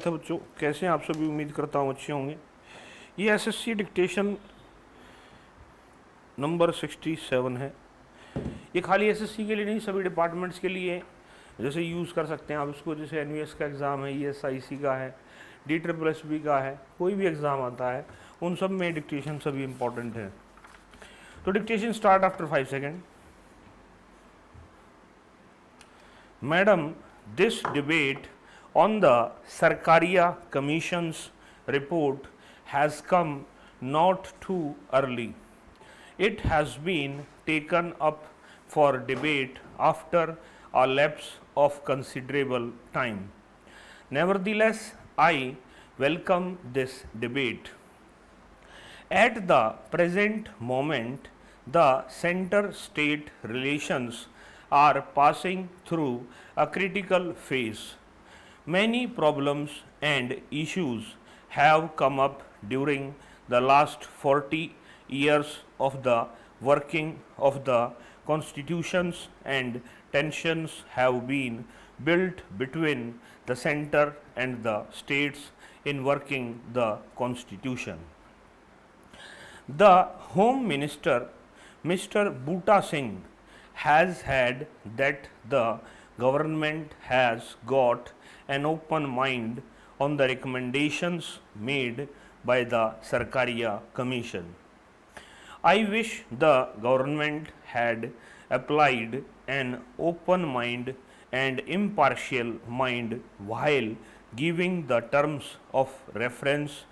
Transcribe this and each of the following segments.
था बच्चों, कैसे हैं आप सभी? उम्मीद करता हूँ अच्छे होंगे। ये एसएससी डिक्टेशन नंबर 67 है। ये खाली एसएससी के लिए नहीं, सभी डिपार्टमेंट्स के लिए जैसे यूज़ कर सकते हैं आप इसको। जैसे एनवीएस का एग्ज़ाम है, ईएसआईसी का है, DSSB का है, कोई भी एग्ज़ाम आता है उन सब में डिक्टेशन सभी इंपॉर्टेंट है। तो dictation start after 5 second. Madam, this debate on the Sarkaria Commission's report has come not too early. It has been taken up for debate after a lapse of considerable time. Nevertheless, I welcome this debate. At the present moment, the center state relations are passing through a critical phase. Many problems and issues have come up during the last 40 years of the working of the constitutions, and tensions have been built between the center and the states in working the constitution. The Home Minister, Mr. Bhuta Singh, has had that the government has got an open mind on the recommendations made by the Sarkaria Commission. I wish the government had applied an open mind and impartial mind while giving the terms of reference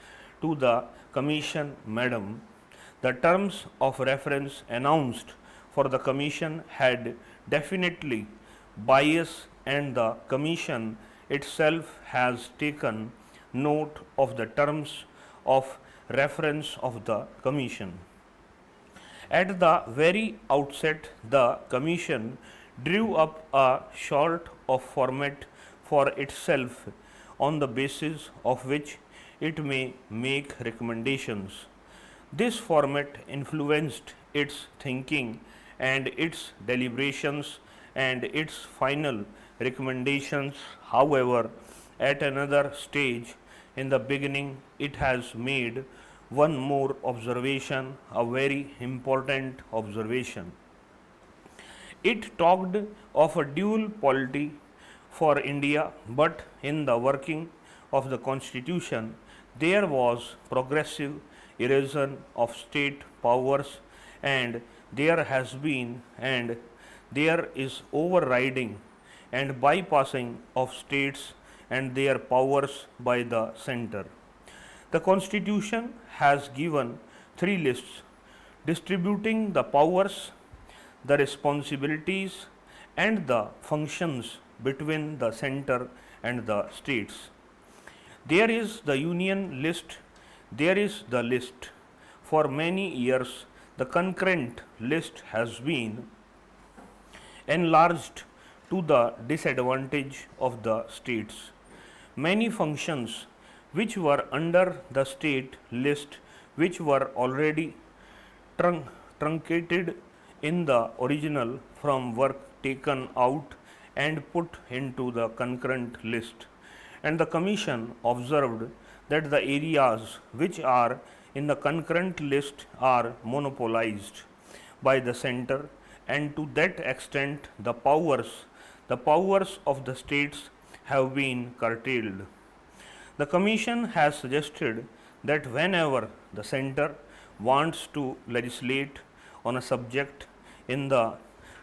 to the Commission, Madam. The terms of reference announced for the Commission had definitely bias, and the Commission itself has taken note of the terms of reference of the Commission. At the very outset, the Commission drew up a sort of format for itself on the basis of which it may make recommendations. This format influenced its thinking and its deliberations and its final recommendations. However, at another stage in the beginning, it has made one more observation, a very important observation. It talked of a dual polity for India, but in the working of the constitution, there was progressive erosion of state powers, and there has been and there is overriding and bypassing of states and their powers by the center. The constitution has given three lists distributing the powers, the responsibilities, and the functions between the center and the states. There is the union list, there is the list. For many years, the concurrent list has been enlarged to the disadvantage of the states. Many functions which were under the state list, which were already truncated in the original from work taken out and put into the concurrent list. And the Commission observed that the areas which are in the concurrent list are monopolized by the center, and to that extent the powers of the states have been curtailed. The Commission has suggested that whenever the center wants to legislate on a subject in the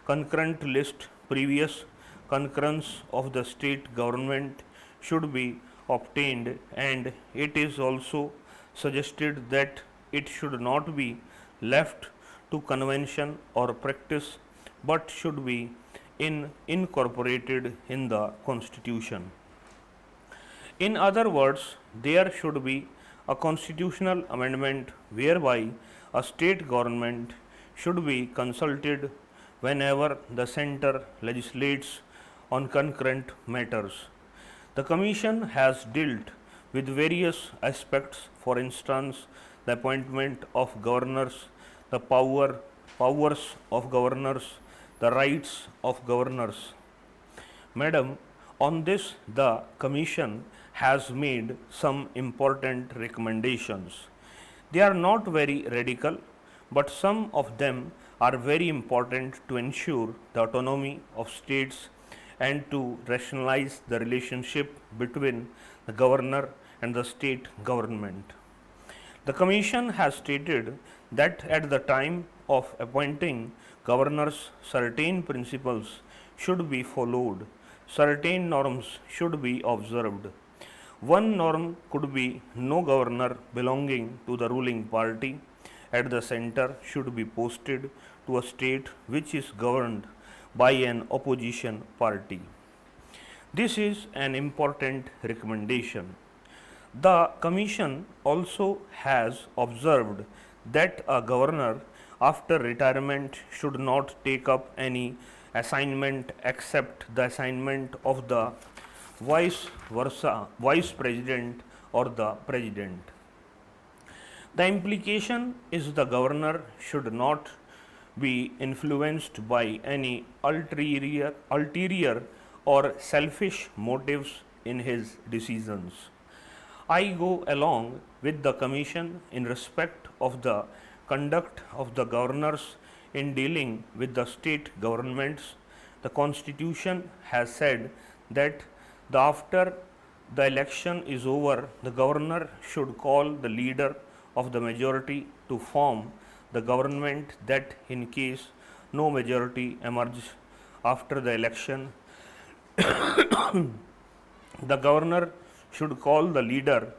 concurrent list, previous concurrence of the state government should be obtained, and it is also suggested that it should not be left to convention or practice but should be incorporated in the constitution. In other words, there should be a constitutional amendment whereby a state government should be consulted whenever the center legislates on concurrent matters. The Commission has dealt with various aspects, for instance, the appointment of governors, the powers of governors, the rights of governors. Madam, on this, the Commission has made some important recommendations. They are not very radical, but some of them are very important to ensure the autonomy of states and to rationalize the relationship between the governor and the state government. The Commission has stated that at the time of appointing governors, certain principles should be followed, certain norms should be observed. One norm could be no governor belonging to the ruling party at the center should be posted to a state which is governed by an opposition party. This is an important recommendation. The Commission also has observed that a governor after retirement should not take up any assignment except the assignment of the vice president or the president. The implication is the governor should not be influenced by any ulterior or selfish motives in his decisions. I go along with the Commission in respect of the conduct of the governors in dealing with the state governments. The Constitution has said that after the election is over, the governor should call the leader of the majority to form the government, that in case no majority emerges after the election, the governor should call the leader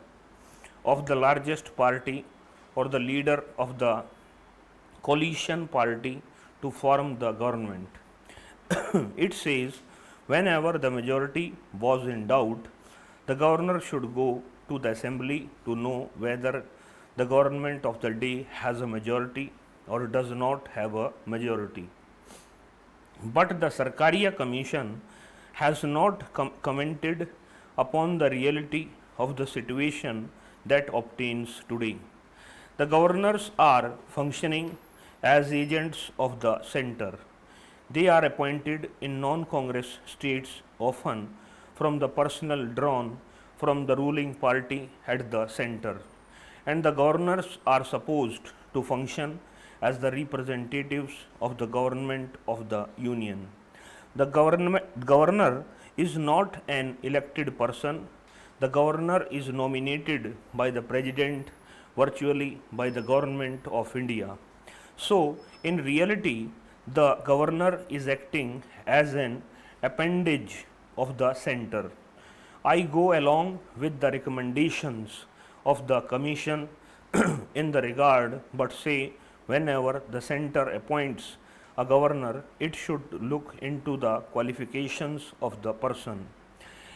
of the largest party or the leader of the coalition party to form the government. It says whenever the majority was in doubt, the governor should go to the assembly to know whether the government of the day has a majority or does not have a majority. But the Sarkaria Commission has not commented upon the reality of the situation that obtains today. The governors are functioning as agents of the center. They are appointed in non-Congress states, often from the personnel drawn from the ruling party at the center. And the governors are supposed to function as the representatives of the government of the union. The governor is not an elected person. The governor is nominated by the president, virtually by the government of India. So, in reality, the governor is acting as an appendage of the center. I go along with the recommendations of the Commission in the regard, but say whenever the center appoints a governor, it should look into the qualifications of the person.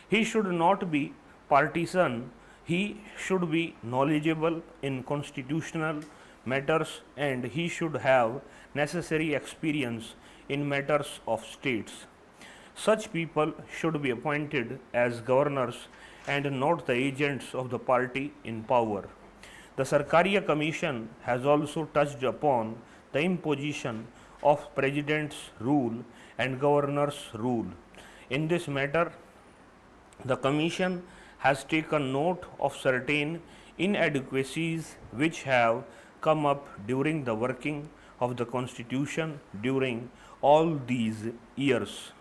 He should not be partisan, he should be knowledgeable in constitutional matters, and he should have necessary experience in matters of states. Such people should be appointed as governors and not the agents of the party in power. The Sarkaria Commission has also touched upon the imposition of President's rule and Governor's rule. In this matter, the Commission has taken note of certain inadequacies which have come up during the working of the Constitution during all these years.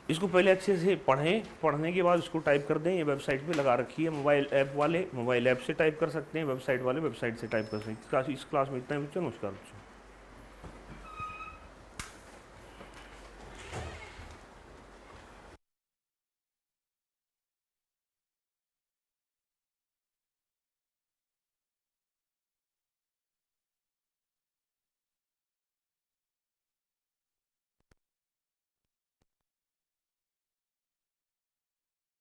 इसको पहले अच्छे से पढ़ें, पढ़ने के बाद इसको type कर दें। ये वेबसाइट पे लगा रखी है, मोबाइल ऐप वाले मोबाइल ऐप से टाइप कर सकते हैं, वेबसाइट वाले वेबसाइट से टाइप कर सकते हैं। इस क्लास में इतना ही बच्चों, नमस्कार बच्चों।